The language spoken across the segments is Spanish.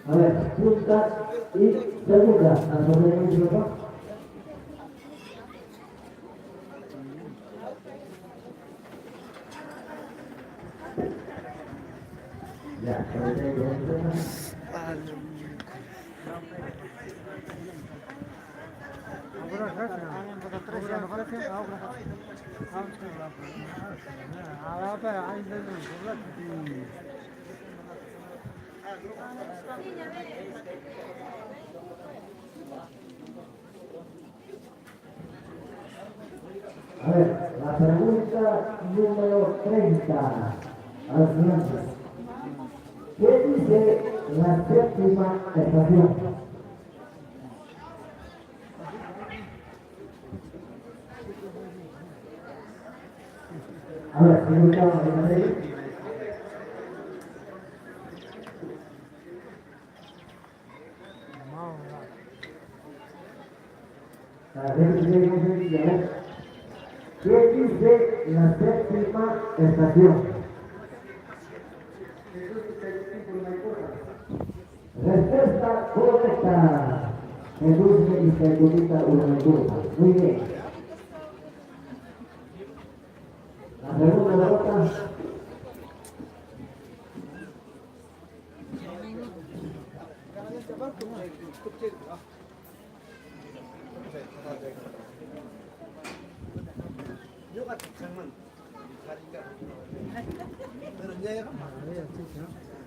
A ver, punta y segunda. ¿A sobre el micrófono? Ya, a ver, la pregunta número 30 al siguiente. ¿Qué dice la séptima estación? A ver, ¿me gustaba de ahí? ¿Qué dice la séptima estación? Respuesta correcta. Jesús me dice bonita una curva. Muy bien. La segunda nota.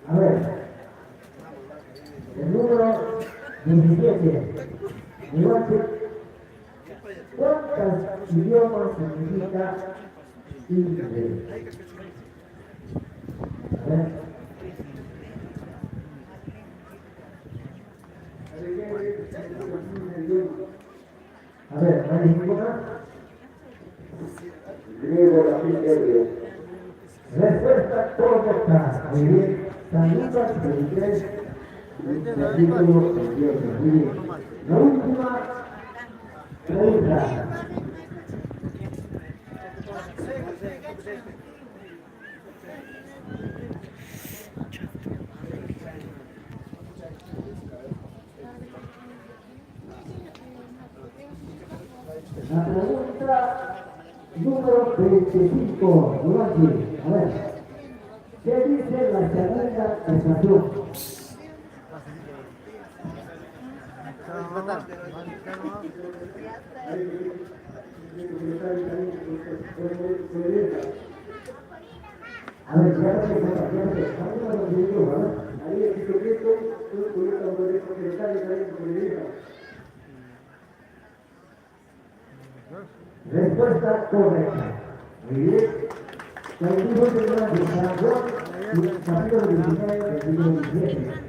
A ver, el número 17. Igual que, ¿cuántos idiomas significa inglés? A ver. A ver, ¿no hay ninguna? Griego, latín, hebreo. Respuesta correcta. Muy bien. San Lucas 23, versículo 28. Muy bien. La última pregunta. La pregunta número 25. Igual, a ver. ¿Qué dice la segunda estación? A ver, ya se respuesta correcta. Muy bien. Saludos de la declaración y capítulo 19, versículo 17.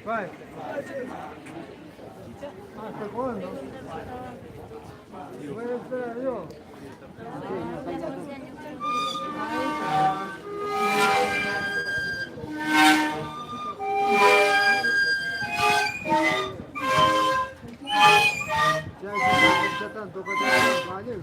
Vai. ¿Hasta cuándo? Voy a esperar yo. Ya tanto que te acompañen.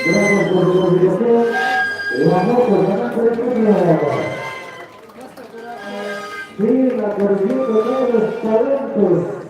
Gracias por su contribución. La moto ganando el premio. Sí, la corriente de los talentos.